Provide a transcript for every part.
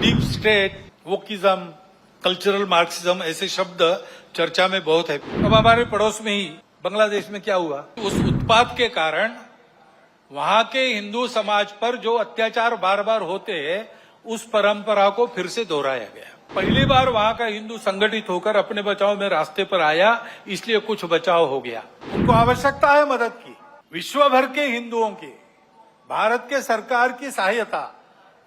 Deep state, wokeism, cultural Marxism ऐसे शब्द चर्चा में बहुत है। अब हमारे पड़ोस में ही बांग्लादेश में क्या हुआ, उस उत्पात के कारण वहां के हिंदू समाज पर जो अत्याचार बार बार होते हैं उस परंपरा को फिर से दोहराया गया। पहली बार वहां का हिंदू संगठित होकर अपने बचाव में रास्ते पर आया, इसलिए कुछ बचाव हो गया। उनको आवश्यकता है मदद की। विश्व भर के हिंदुओं की भारत के सरकार की सहायता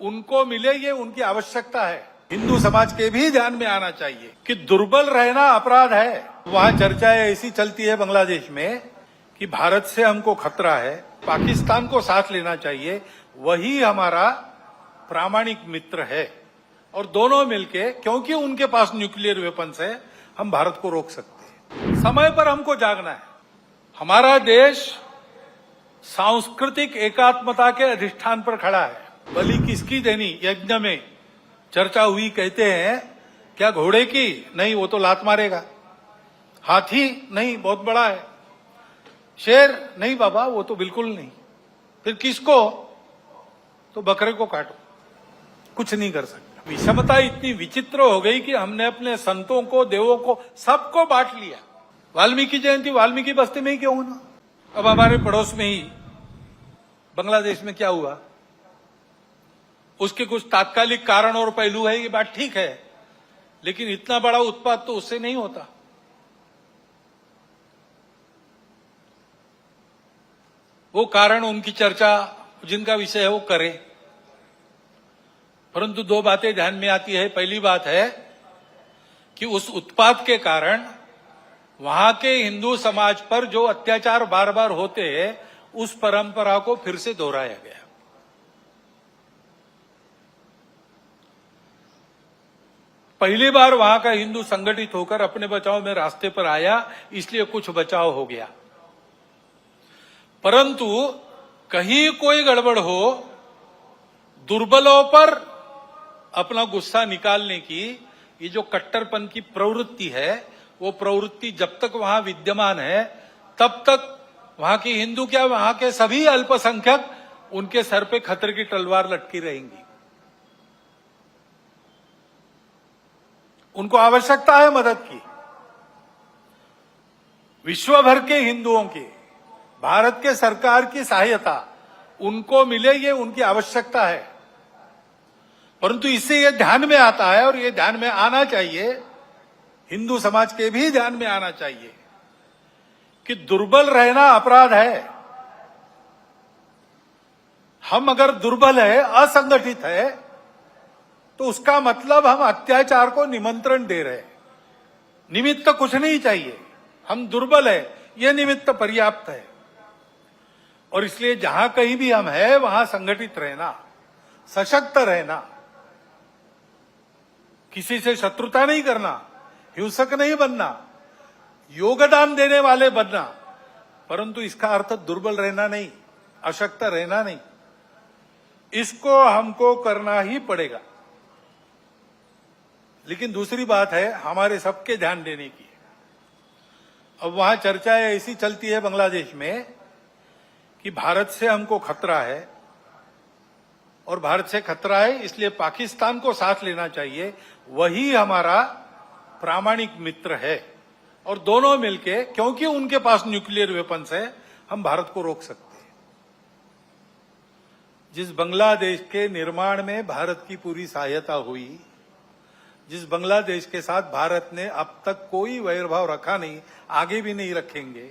उनको मिले, ये उनकी आवश्यकता है। हिंदू समाज के भी ध्यान में आना चाहिए कि दुर्बल रहना अपराध है। वहां चर्चाएं ऐसी चलती है बांग्लादेश में कि भारत से हमको खतरा है, पाकिस्तान को साथ लेना चाहिए, वही हमारा प्रामाणिक मित्र है और दोनों मिलके, क्योंकि उनके पास न्यूक्लियर वेपन्स है, हम भारत को रोक सकते हैं। समय पर हमको जागना है। हमारा देश सांस्कृतिक एकात्मता के अधिष्ठान पर खड़ा है। बलि किसकी देनी यज्ञ में चर्चा हुई, कहते हैं क्या घोड़े की? नहीं, वो तो लात मारेगा। हाथी? नहीं, बहुत बड़ा है। शेर? नहीं बाबा, वो तो बिल्कुल नहीं। फिर किसको? तो बकरे को काटो, कुछ नहीं कर सकता। विषमता इतनी विचित्र हो गई कि हमने अपने संतों को, देवों को, सबको बांट लिया। वाल्मीकि जयंती वाल्मीकि बस्ती में ही क्यों ना? अब हमारे पड़ोस में ही बांग्लादेश में क्या हुआ, उसके कुछ तात्कालिक कारण और पहलू है, ये बात ठीक है, लेकिन इतना बड़ा उत्पात तो उससे नहीं होता। वो कारण, उनकी चर्चा जिनका विषय है वो करें, परंतु दो बातें ध्यान में आती है। पहली बात है कि उस उत्पात के कारण वहां के हिंदू समाज पर जो अत्याचार बार बार होते हैं उस परंपरा को फिर से दोहराया गया। पहली बार वहां का हिंदू संगठित होकर अपने बचाव में रास्ते पर आया, इसलिए कुछ बचाव हो गया। परंतु कहीं कोई गड़बड़ हो, दुर्बलों पर अपना गुस्सा निकालने की ये जो कट्टरपन की प्रवृत्ति है, वो प्रवृत्ति जब तक वहां विद्यमान है तब तक वहां की हिंदू क्या, वहां के सभी अल्पसंख्यक, उनके सर पे खतरे की तलवार लटकी रहेंगी। उनको आवश्यकता है मदद की। विश्व भर के हिंदुओं की भारत के सरकार की सहायता उनको मिले, ये उनकी आवश्यकता है। परंतु इससे ये ध्यान में आता है, और ये ध्यान में आना चाहिए, हिंदू समाज के भी ध्यान में आना चाहिए कि दुर्बल रहना अपराध है। हम अगर दुर्बल है, असंगठित है, तो उसका मतलब हम अत्याचार को निमंत्रण दे रहे हैं। निमित्त कुछ नहीं चाहिए, हम दुर्बल है, यह निमित्त पर्याप्त है। और इसलिए जहां कहीं भी हम हैं वहां संगठित रहना, सशक्त रहना, किसी से शत्रुता नहीं करना, हिंसक नहीं बनना, योगदान देने वाले बनना, परंतु इसका अर्थ दुर्बल रहना नहीं, अशक्त रहना नहीं। इसको हमको करना ही पड़ेगा। लेकिन दूसरी बात है हमारे सबके ध्यान देने की। अब वहां चर्चाएं ऐसी चलती है बांग्लादेश में कि भारत से हमको खतरा है, और भारत से खतरा है इसलिए पाकिस्तान को साथ लेना चाहिए, वही हमारा प्रामाणिक मित्र है और दोनों मिलके, क्योंकि उनके पास न्यूक्लियर वेपन्स है, हम भारत को रोक सकते हैं। जिस बांग्लादेश के निर्माण में भारत की पूरी सहायता हुई, जिस बांग्लादेश के साथ भारत ने अब तक कोई वैरभाव रखा नहीं, आगे भी नहीं रखेंगे,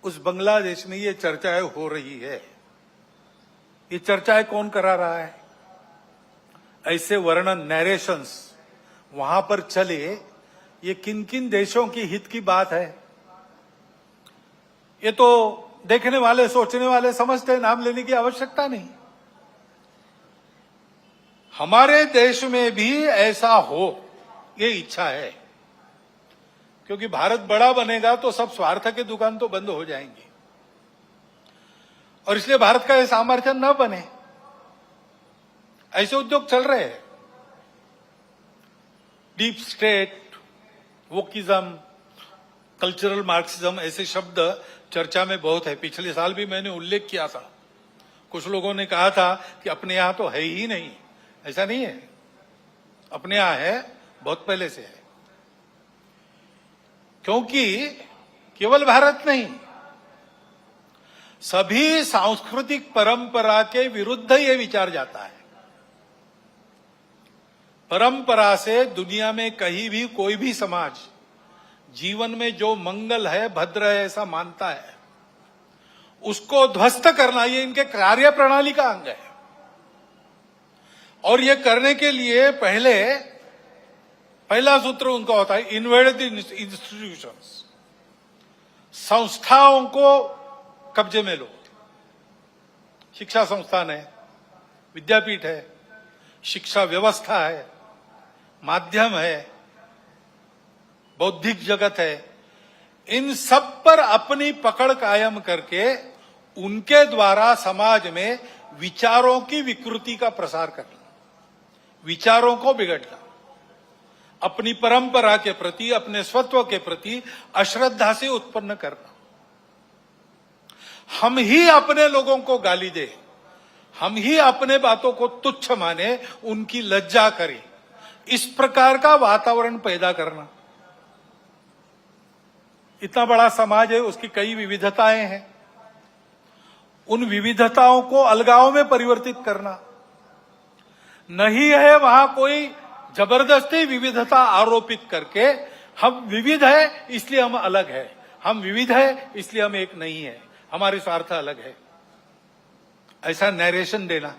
उस बांग्लादेश में ये चर्चाएं हो रही है। ये चर्चाएं कौन करा रहा है? ऐसे वर्णन, नैरेशंस वहां पर चले, ये किन किन देशों की हित की बात है? ये तो देखने वाले, सोचने वाले समझते हैं, नाम लेने की आवश्यकता नहीं। हमारे देश में भी ऐसा हो, ये इच्छा है, क्योंकि भारत बड़ा बनेगा तो सब स्वार्थ के दुकान तो बंद हो जाएंगे, और इसलिए भारत का यह सामर्थ्य न बने, ऐसे उद्योग चल रहे हैं। Deep state, wokeism, cultural Marxism ऐसे शब्द चर्चा में बहुत है। पिछले साल भी मैंने उल्लेख किया था। कुछ लोगों ने कहा था कि अपने यहां तो है ही नहीं। ऐसा नहीं है, अपने यहां है, बहुत पहले से है। क्योंकि केवल भारत नहीं, सभी सांस्कृतिक परंपरा के विरुद्ध ये विचार जाता है। परंपरा से दुनिया में कहीं भी कोई भी समाज जीवन में जो मंगल है, भद्र है, ऐसा मानता है, उसको ध्वस्त करना ये इनके कार्य प्रणाली का अंग है। और ये करने के लिए पहला सूत्र उनका होता है इन्वेड द इंस्टीट्यूशंस, संस्थाओं को कब्जे में लो। शिक्षा संस्थान है, विद्यापीठ है, शिक्षा व्यवस्था है, माध्यम है, बौद्धिक जगत है, इन सब पर अपनी पकड़ कायम करके उनके द्वारा समाज में विचारों की विकृति का प्रसार करना, विचारों को बिगड़ना, अपनी परंपरा के प्रति, अपने स्वत्व के प्रति अश्रद्धा से उत्पन्न करना। हम ही अपने लोगों को गाली दे, हम ही अपने बातों को तुच्छ माने, उनकी लज्जा करें, इस प्रकार का वातावरण पैदा करना। इतना बड़ा समाज है, उसकी कई विविधताएं हैं, उन विविधताओं को अलगाव में परिवर्तित करना नहीं है। वहां कोई जबरदस्ती विविधता आरोपित करके हम विविध है इसलिए हम अलग है, हम विविध है इसलिए हम एक नहीं है, हमारे स्वार्थ अलग है, ऐसा नैरेशन देना।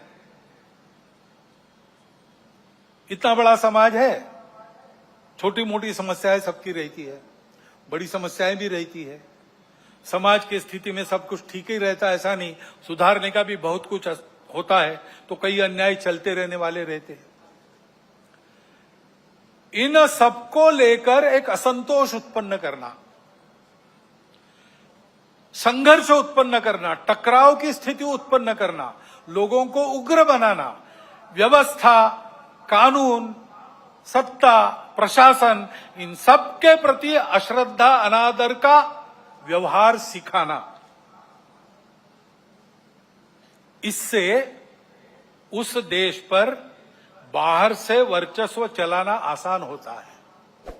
इतना बड़ा समाज है, छोटी मोटी समस्याएं सबकी रहती है, बड़ी समस्याएं भी रहती है। समाज की स्थिति में सब कुछ ठीक ही रहता है ऐसा नहीं, सुधारने का भी बहुत कुछ होता है, तो कई अन्याय चलते रहने वाले रहते हैं। इन सबको लेकर एक असंतोष उत्पन्न करना, संघर्ष उत्पन्न करना, टकराव की स्थिति उत्पन्न करना, लोगों को उग्र बनाना, व्यवस्था, कानून, सत्ता, प्रशासन, इन सब के प्रति अश्रद्धा, अनादर का व्यवहार सिखाना, इससे उस देश पर बाहर से वर्चस्व चलाना आसान होता है।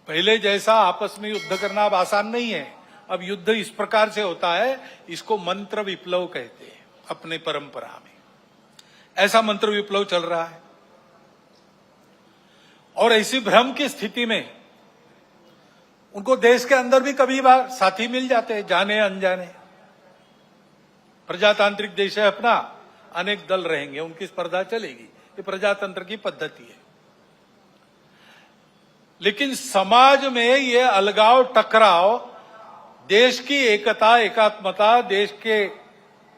पहले जैसा आपस में युद्ध करना अब आसान नहीं है। अब युद्ध इस प्रकार से होता है, इसको मंत्र विप्लव कहते हैं अपने परंपरा में। ऐसा मंत्र विप्लव चल रहा है और ऐसी भ्रम की स्थिति में उनको देश के अंदर भी कभी बार साथी मिल जाते हैं, जाने अनजाने। प्रजातांत्रिक देश है अपना, अनेक दल रहेंगे, उनकी स्पर्धा चलेगी, ये प्रजातंत्र की पद्धति है। लेकिन समाज में ये अलगाव, टकराव, देश की एकता, एकात्मता, देश के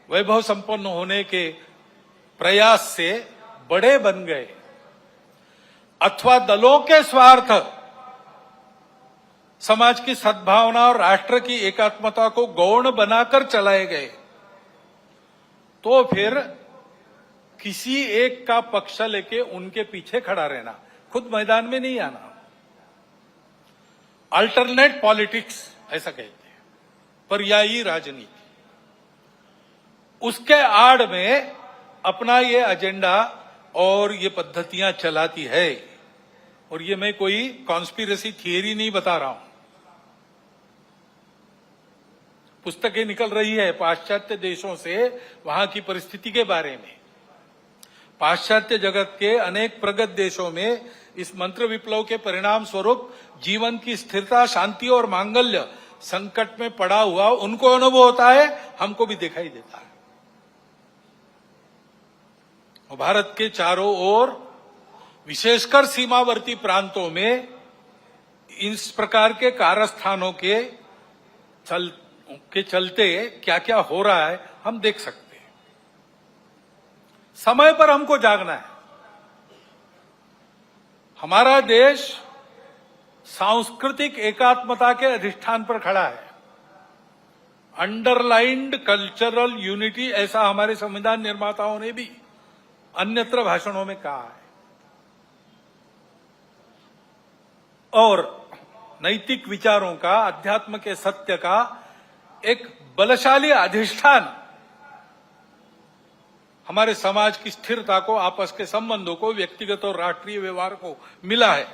वैभव संपन्न होने के प्रयास से बड़े बन गए, अथवा दलों के स्वार्थ समाज की सद्भावना और राष्ट्र की एकात्मता को गौण बनाकर चलाए गए, तो फिर किसी एक का पक्ष लेके उनके पीछे खड़ा रहना, खुद मैदान में नहीं आना, अल्टरनेट पॉलिटिक्स ऐसा कहते हैं, पर्यायी राजनीति, उसके आड़ में अपना ये एजेंडा और ये पद्धतियां चलाती है। और ये मैं कोई कॉन्स्पिरेसी थियरी नहीं बता रहा हूं, पुस्तकें निकल रही है पाश्चात्य देशों से वहां की परिस्थिति के बारे में। पाश्चात्य जगत के अनेक प्रगत देशों में इस मंत्र विप्लव के परिणाम स्वरूप जीवन की स्थिरता, शांति और मांगल्य संकट में पड़ा हुआ उनको अनुभव होता है, हमको भी दिखाई देता है। और भारत के चारों ओर, विशेषकर सीमावर्ती प्रांतों में, इस प्रकार के कारस्थानों के चलते क्या क्या हो रहा है हम देख सकते हैं। समय पर हमको जागना है। हमारा देश सांस्कृतिक एकात्मता के अधिष्ठान पर खड़ा है। अंडरलाइंड कल्चरल यूनिटी, ऐसा हमारे संविधान निर्माताओं ने भी अन्यत्र भाषणों में कहा है। और नैतिक विचारों का, अध्यात्म के सत्य का एक बलशाली अधिष्ठान हमारे समाज की स्थिरता को, आपस के संबंधों को, व्यक्तिगत और राष्ट्रीय व्यवहार को मिला है।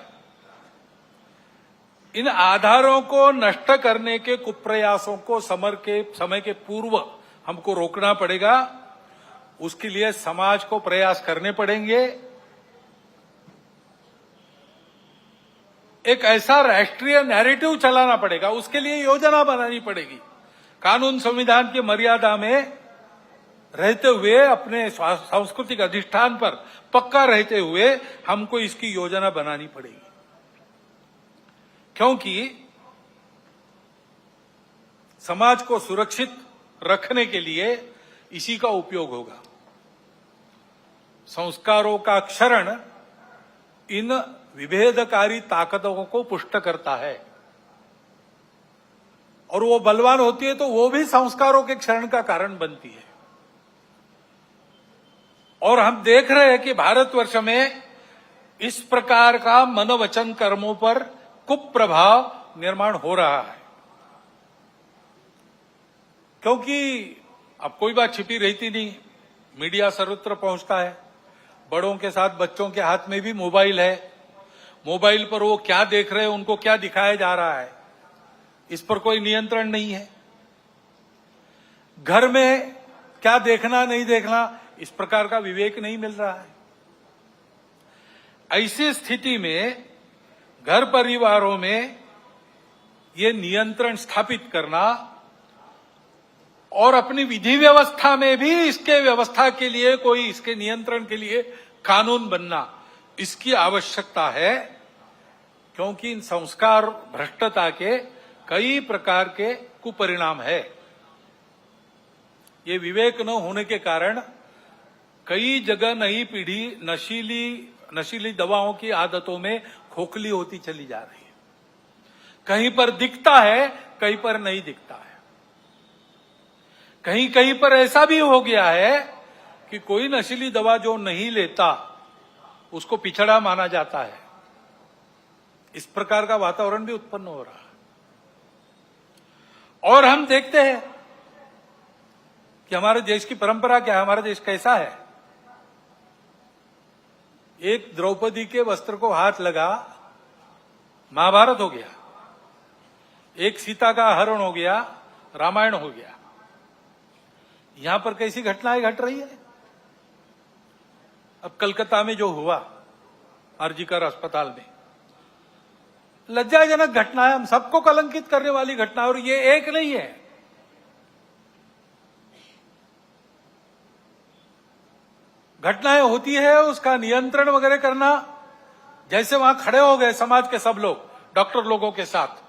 इन आधारों को नष्ट करने के कुप्रयासों को समय के पूर्व हमको रोकना पड़ेगा। उसके लिए समाज को प्रयास करने पड़ेंगे। एक ऐसा राष्ट्रीय नैरेटिव चलाना पड़ेगा, उसके लिए योजना बनानी पड़ेगी। कानून संविधान की मर्यादा में रहते हुए, अपने सांस्कृतिक अधिष्ठान पर पक्का रहते हुए हमको इसकी योजना बनानी पड़ेगी, क्योंकि समाज को सुरक्षित रखने के लिए इसी का उपयोग होगा। संस्कारों का क्षरण इन विभेदकारी ताकतों को पुष्ट करता है, और वो बलवान होती है तो वो भी संस्कारों के क्षरण का कारण बनती है। और हम देख रहे हैं कि भारतवर्ष में इस प्रकार का मनोवचन कर्मों पर कुप्रभाव निर्माण हो रहा है, क्योंकि अब कोई बात छिपी रहती नहीं, मीडिया सर्वत्र पहुंचता है। बड़ों के साथ बच्चों के हाथ में भी मोबाइल है। मोबाइल पर वो क्या देख रहे हैं, उनको क्या दिखाया जा रहा है, इस पर कोई नियंत्रण नहीं है। घर में क्या देखना नहीं देखना, इस प्रकार का विवेक नहीं मिल रहा है। ऐसी स्थिति में घर परिवारों में ये नियंत्रण स्थापित करना और अपनी विधि व्यवस्था में भी इसके व्यवस्था के लिए, कोई इसके नियंत्रण के लिए कानून बनना, इसकी आवश्यकता है। क्योंकि इन संस्कार भ्रष्टता के कई प्रकार के कुपरिणाम है। ये विवेक न होने के कारण कई जगह नई पीढ़ी नशीली दवाओं की आदतों में खोखली होती चली जा रही है। कहीं पर दिखता है, कहीं पर नहीं दिखता है। कहीं कहीं पर ऐसा भी हो गया है कि कोई नशीली दवा जो नहीं लेता उसको पिछड़ा माना जाता है। इस प्रकार का वातावरण भी उत्पन्न हो रहा है। और हम देखते हैं कि हमारे देश की परंपरा क्या है, हमारा देश कैसा है। एक द्रौपदी के वस्त्र को हाथ लगा, महाभारत हो गया। एक सीता का हरण हो गया, रामायण हो गया। यहां पर कैसी घटनाएं घट रही है। अब कलकत्ता में जो हुआ आरजीकर अस्पताल में, लज्जाजनक घटना है, हम सबको कलंकित करने वाली घटना, और ये एक नहीं है। घटनाएं होती है, उसका नियंत्रण वगैरह करना, जैसे वहां खड़े हो गए समाज के सब लोग डॉक्टर लोगों के साथ,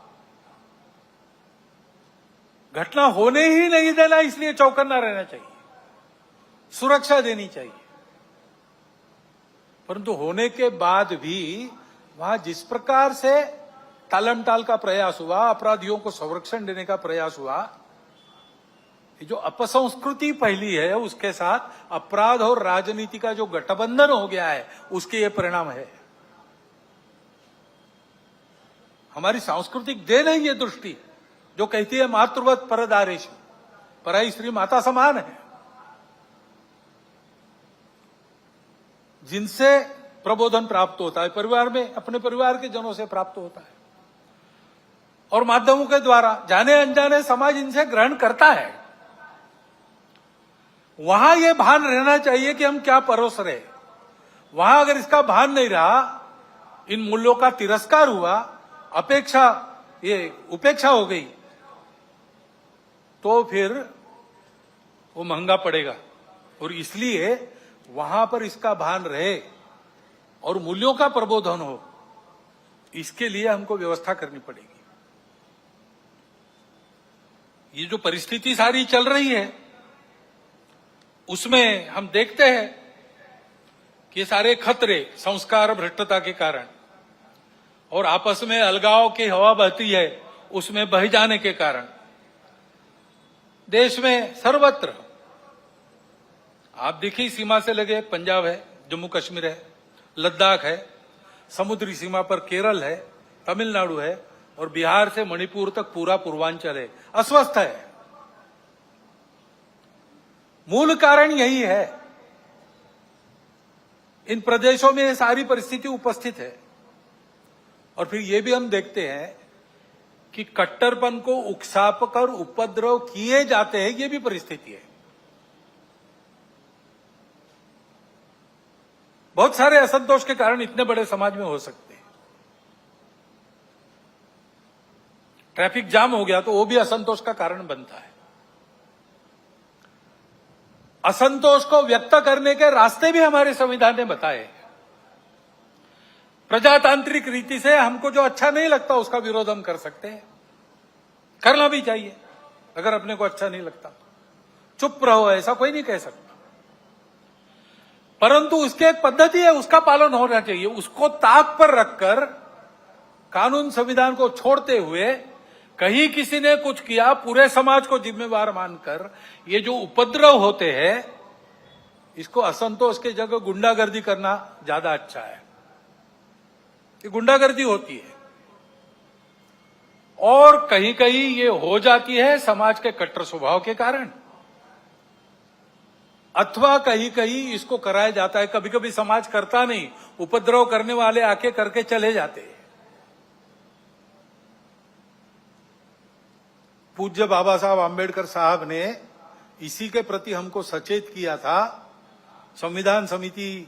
घटना होने ही नहीं देना, इसलिए चौकन्ना रहना चाहिए, सुरक्षा देनी चाहिए। परंतु होने के बाद भी वहां जिस प्रकार से टालमटाल का प्रयास हुआ, अपराधियों को संरक्षण देने का प्रयास हुआ, जो अपसंस्कृति फैली है, उसके साथ अपराध और राजनीति का जो गठबंधन हो गया है, उसके ये परिणाम है। हमारी सांस्कृतिक देन है ये दृष्टि जो कहती है मातृवत परदारेश, पराई स्त्री माता समान है, जिनसे प्रबोधन प्राप्त होता है परिवार में, अपने परिवार के जनों से प्राप्त होता है, और माध्यमों के द्वारा जाने अनजाने समाज इनसे ग्रहण करता है। वहां यह भान रहना चाहिए कि हम क्या परोस रहे। वहां अगर इसका भान नहीं रहा, इन मूल्यों का तिरस्कार हुआ, उपेक्षा हो गई, तो फिर वो महंगा पड़ेगा। और इसलिए वहां पर इसका भान रहे और मूल्यों का प्रबोधन हो, इसके लिए हमको व्यवस्था करनी पड़ेगी। ये जो परिस्थिति सारी चल रही है, उसमें हम देखते हैं कि ये सारे खतरे संस्कार भ्रष्टता के कारण और आपस में अलगाव की हवा बहती है, उसमें बह जाने के कारण देश में सर्वत्र, आप देखिए, सीमा से लगे पंजाब है, जम्मू कश्मीर है, लद्दाख है, समुद्री सीमा पर केरल है, तमिलनाडु है, और बिहार से मणिपुर तक पूरा पूर्वांचल है, अस्वस्थ है। मूल कारण यही है इन प्रदेशों में ये सारी परिस्थिति उपस्थित है। और फिर ये भी हम देखते हैं कि कट्टरपन को उकसाकर उपद्रव किए जाते हैं, ये भी परिस्थिति है। बहुत सारे असंतोष के कारण इतने बड़े समाज में हो सकते हैं। ट्रैफिक जाम हो गया तो वो भी असंतोष का कारण बनता है। असंतोष को व्यक्त करने के रास्ते भी हमारे संविधान ने बताए हैं। प्रजातांत्रिक रीति से हमको जो अच्छा नहीं लगता उसका विरोध हम कर सकते हैं, करना भी चाहिए। अगर अपने को अच्छा नहीं लगता चुप रहो, ऐसा कोई नहीं कह सकता। परंतु उसकी एक पद्धति है, उसका पालन होना चाहिए। उसको ताक पर रखकर कानून संविधान को छोड़ते हुए कहीं किसी ने कुछ किया, पूरे समाज को जिम्मेवार मानकर ये जो उपद्रव होते हैं, इसको असंतोष के जगह गुंडागर्दी करना ज्यादा अच्छा है। ये गुंडागर्दी होती है और कहीं कहीं ये हो जाती है समाज के कट्टर स्वभाव के कारण, अथवा कहीं कहीं इसको कराया जाता है। कभी कभी समाज करता नहीं, उपद्रव करने वाले आके करके चले जाते हैं। पूज्य बाबा साहब आंबेडकर साहब ने इसी के प्रति हमको सचेत किया था। संविधान समिति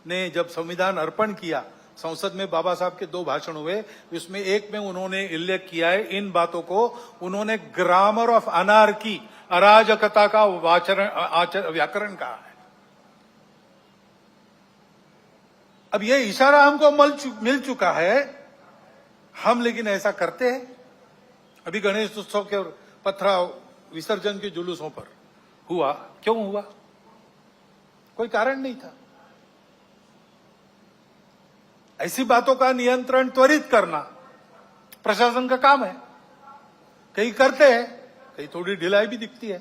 ने जब संविधान अर्पण किया, संसद में बाबा साहब के 2 भाषण हुए, उसमें एक में उन्होंने उल्लेख किया है इन बातों को। उन्होंने ग्रामर ऑफ अनार्की, अराजकता का व्याकरण कहा है। अब ये इशारा हमको मिल चुका है, हम लेकिन ऐसा करते हैं। अभी गणेश उत्सव के पथराव विसर्जन के जुलूसों पर हुआ, क्यों हुआ? कोई कारण नहीं था। ऐसी बातों का नियंत्रण त्वरित करना प्रशासन का काम है। कहीं करते हैं, कहीं थोड़ी ढिलाई भी दिखती है,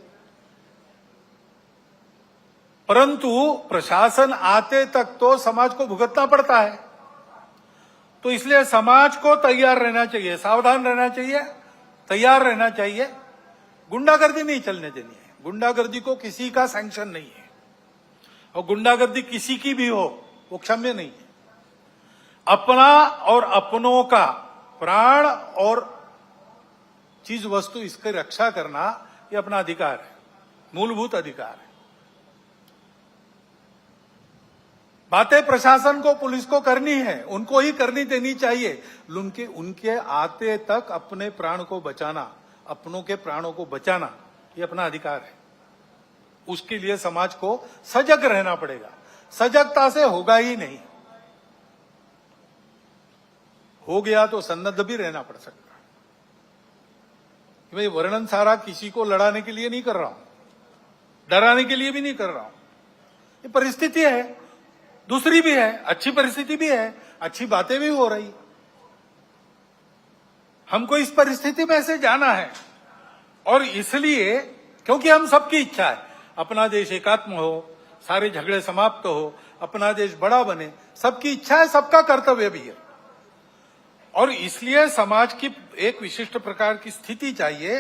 परंतु प्रशासन आते तक तो समाज को भुगतना पड़ता है। तो इसलिए समाज को तैयार रहना चाहिए, सावधान रहना चाहिए, तैयार रहना चाहिए। गुंडागर्दी नहीं चलने देनी है। गुंडागर्दी को किसी का सैंक्शन नहीं है, और गुंडागर्दी किसी की भी हो वो क्षम्य नहीं है। अपना और अपनों का प्राण और चीज वस्तु इसकी रक्षा करना ये अपना अधिकार है, मूलभूत अधिकार है। बातें प्रशासन को, पुलिस को करनी है, उनको ही करनी देनी चाहिए। उनके आते तक अपने प्राण को बचाना, अपनों के प्राणों को बचाना ये अपना अधिकार है। उसके लिए समाज को सजग रहना पड़ेगा। सजगता से होगा ही नहीं, हो गया तो सन्नद्ध भी रहना पड़ सकता है। मैं वर्णन सारा किसी को लड़ाने के लिए नहीं कर रहा हूं, डराने के लिए भी नहीं कर रहा हूं। ये परिस्थिति है, दूसरी भी है, अच्छी परिस्थिति भी है, अच्छी बातें भी हो रही। हमको इस परिस्थिति में से जाना है, और इसलिए क्योंकि हम सबकी इच्छा है अपना देश एकात्म हो, सारे झगड़े समाप्त हो, अपना देश बड़ा बने, सबकी इच्छा है, सबका कर्तव्य भी है। और इसलिए समाज की एक विशिष्ट प्रकार की स्थिति चाहिए,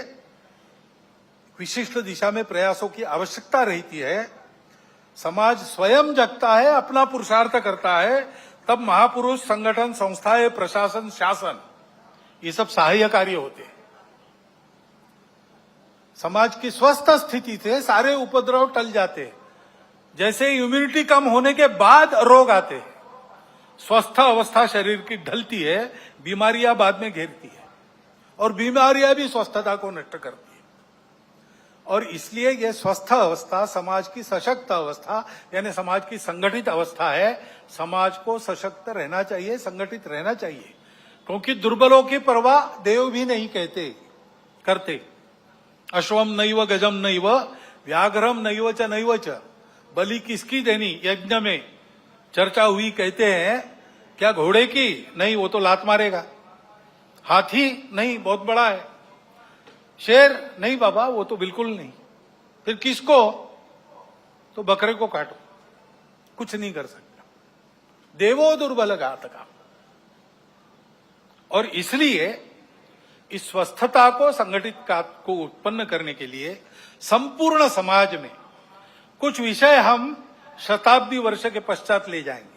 विशिष्ट दिशा में प्रयासों की आवश्यकता रहती है। समाज स्वयं जगता है, अपना पुरुषार्थ करता है, तब महापुरुष, संगठन, संस्थाएं, प्रशासन, शासन ये सब सहाय्य कार्य होते हैं। समाज की स्वस्थ स्थिति से सारे उपद्रव टल जाते हैं। जैसे इम्यूनिटी कम होने के बाद रोग आते हैं, स्वस्थ अवस्था शरीर की ढलती है, बीमारियां बाद में घेरती है, और बीमारियां भी स्वस्थता को नष्ट करती है। और इसलिए यह स्वस्थ अवस्था समाज की सशक्त अवस्था, यानी समाज की संगठित अवस्था है। समाज को सशक्त रहना चाहिए, संगठित रहना चाहिए, क्योंकि दुर्बलों की परवाह देव भी नहीं करते। अश्वम नैव गजम नैव व्याघ्रम नैव च बलि किसकी देनी यज्ञ में चर्चा हुई। कहते हैं क्या घोड़े की? नहीं, वो तो लात मारेगा। हाथी? नहीं, बहुत बड़ा है। शेर? नहीं बाबा, वो तो बिल्कुल नहीं। फिर किसको? तो बकरे को काटो, कुछ नहीं कर सकता। देवो दुर्बल घातका। और इसलिए इस स्वस्थता को, संगठित को उत्पन्न करने के लिए संपूर्ण समाज में कुछ विषय हम शताब्दी वर्ष के पश्चात ले जाएंगे।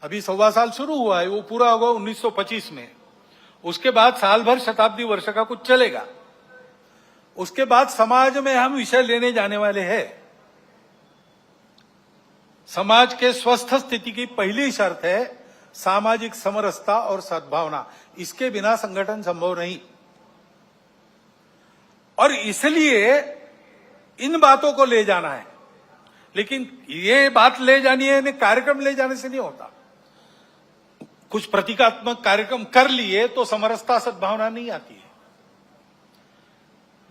अभी 1.25 साल शुरू हुआ है, वो पूरा होगा 1925 में। उसके बाद साल भर शताब्दी वर्ष का कुछ चलेगा। उसके बाद समाज में हम विषय लेने जाने वाले हैं। समाज के स्वस्थ स्थिति की पहली शर्त है सामाजिक समरसता और सद्भावना। इसके बिना संगठन संभव नहीं। और इसलिए इन बातों को ले जाना है। लेकिन ये बात ले जानी है, कार्यक्रम ले जाने से नहीं होता। कुछ प्रतीकात्मक कार्यक्रम कर लिए तो समरसता सद्भावना नहीं आती है।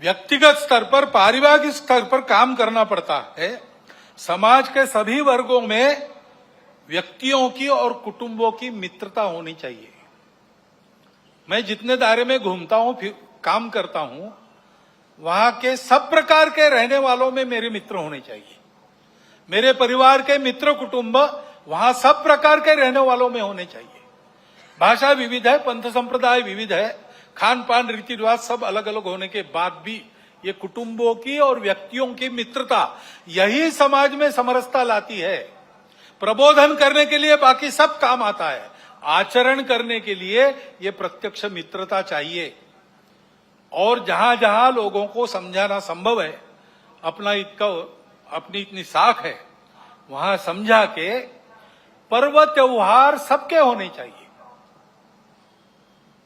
व्यक्तिगत स्तर पर, पारिवारिक स्तर पर काम करना पड़ता है। समाज के सभी वर्गों में व्यक्तियों की और कुटुंबों की मित्रता होनी चाहिए। मैं जितने दायरे में घूमता हूं, फिर काम करता हूं, वहां के सब प्रकार के रहने वालों में मेरे मित्र होने चाहिए। मेरे परिवार के मित्र कुटुंब वहां सब प्रकार के रहने वालों में होने चाहिए। भाषा विविध है, पंथ संप्रदाय विविध है, खान पान रीति रिवाज सब अलग अलग होने के बाद भी ये कुटुंबों की और व्यक्तियों की मित्रता, यही समाज में समरसता लाती है। प्रबोधन करने के लिए बाकी सब काम आता है, आचरण करने के लिए ये प्रत्यक्ष मित्रता चाहिए। और जहां जहां लोगों को समझाना संभव है, अपनी इतनी साख है, वहां समझा के पर्व त्योहार सबके होने चाहिए।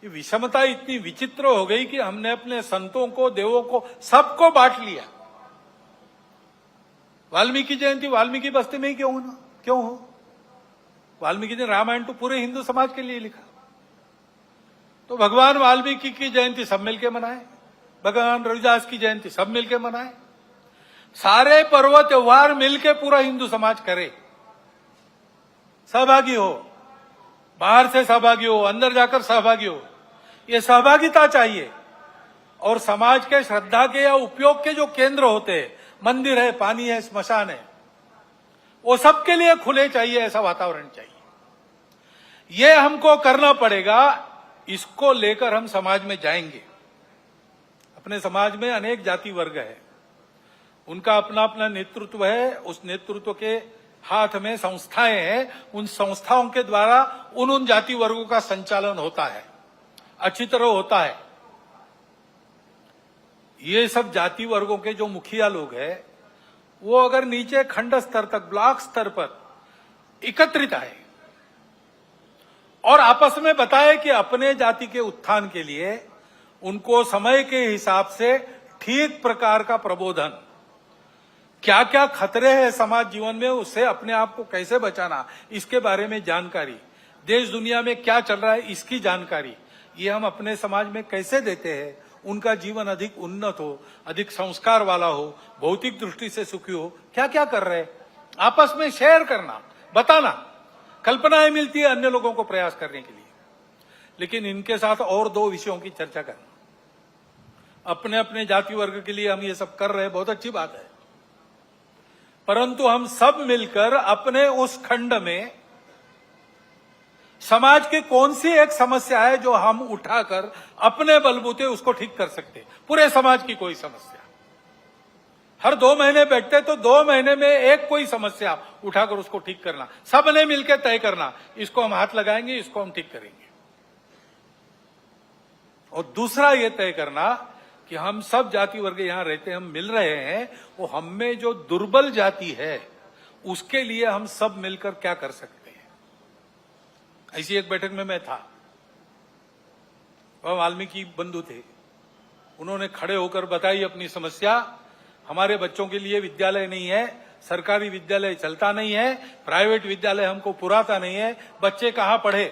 ये विषमता इतनी विचित्र हो गई कि हमने अपने संतों को, देवों को, सबको बांट लिया। वाल्मीकि जयंती वाल्मीकि बस्ती में ही क्यों हो? वाल्मीकि ने रामायण तो पूरे हिंदू समाज के लिए लिखा। तो भगवान वाल्मीकि की जयंती सब मिलकर मनाए, भगवान रविदास की जयंती सब मिलकर मनाए। सारे पर्व त्योहार मिलकर पूरा हिंदू समाज करे, सहभागी हो, बाहर से सहभागी हो, अंदर जाकर सहभागी हो। ये सहभागिता चाहिए। और समाज के श्रद्धा के या उपयोग के जो केंद्र होते हैं, मंदिर है, पानी है, स्मशान है, वो सबके लिए खुले चाहिए, ऐसा वातावरण चाहिए। ये हमको करना पड़ेगा। इसको लेकर हम समाज में जाएंगे। अपने समाज में अनेक जाति वर्ग है, उनका अपना अपना नेतृत्व है। उस नेतृत्व के हाथ में संस्थाएं हैं, उन संस्थाओं के द्वारा उन जाति वर्गों का संचालन होता है, अच्छी तरह होता है। ये सब जाति वर्गों के जो मुखिया लोग हैं, वो अगर नीचे खंड स्तर तक, ब्लॉक स्तर पर एकत्रित आए और आपस में बताए कि अपने जाति के उत्थान के लिए उनको समय के हिसाब से ठीक प्रकार का प्रबोधन, क्या क्या खतरे हैं समाज जीवन में, उससे अपने आप को कैसे बचाना, इसके बारे में जानकारी, देश दुनिया में क्या चल रहा है इसकी जानकारी, ये हम अपने समाज में कैसे देते हैं, उनका जीवन अधिक उन्नत हो, अधिक संस्कार वाला हो, भौतिक दृष्टि से सुखी हो, क्या क्या कर रहे हैं, आपस में शेयर करना, बताना, कल्पनाएं मिलती है अन्य लोगों को प्रयास करने के लिए। लेकिन इनके साथ और दो विषयों की चर्चा करना। अपने अपने जाति वर्ग के लिए हम ये सब कर रहे हैं, बहुत अच्छी बात है, परंतु हम सब मिलकर अपने उस खंड में समाज की कौन सी एक समस्या है जो हम उठाकर अपने बलबूते उसको ठीक कर सकते, पूरे समाज की कोई समस्या। हर 2 महीने बैठते तो 2 महीने में एक कोई समस्या उठाकर उसको ठीक करना, सबने मिलकर तय करना, इसको हम हाथ लगाएंगे, इसको हम ठीक करेंगे। और दूसरा ये तय करना कि हम सब जाति वर्ग यहां रहते हैं, हम मिल रहे हैं, वो हम में जो दुर्बल जाति है उसके लिए हम सब मिलकर क्या कर सकते हैं। ऐसी एक बैठक में मैं था, वह वाल्मीकि बंधु थे, उन्होंने खड़े होकर बताई अपनी समस्या। हमारे बच्चों के लिए विद्यालय नहीं है, सरकारी विद्यालय चलता नहीं है, प्राइवेट विद्यालय हमको पुराता नहीं है, बच्चे कहां पढ़े।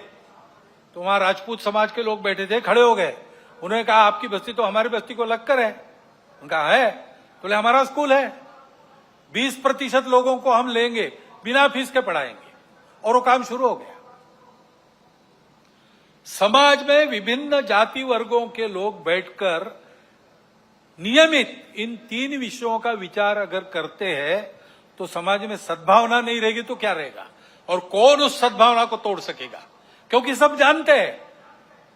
तो वहां राजपूत समाज के लोग बैठे थे, खड़े हो गए, उन्होंने कहा आपकी बस्ती तो हमारी बस्ती को लगकर है। उनका है, बोले हमारा स्कूल है, 20% लोगों को हम लेंगे, बिना फीस के पढ़ाएंगे। और वो काम शुरू हो गया। समाज में विभिन्न जाति वर्गों के लोग बैठकर नियमित इन 3 विषयों का विचार अगर करते हैं तो समाज में सद्भावना नहीं रहेगी तो क्या रहेगा, और कौन उस सद्भावना को तोड़ सकेगा। क्योंकि सब जानते हैं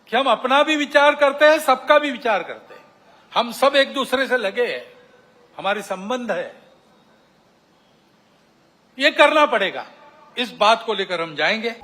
कि हम अपना भी विचार करते हैं, सबका भी विचार करते हैं, हम सब एक दूसरे से लगे हैं, हमारे संबंध है। ये करना पड़ेगा, इस बात को लेकर हम जाएंगे।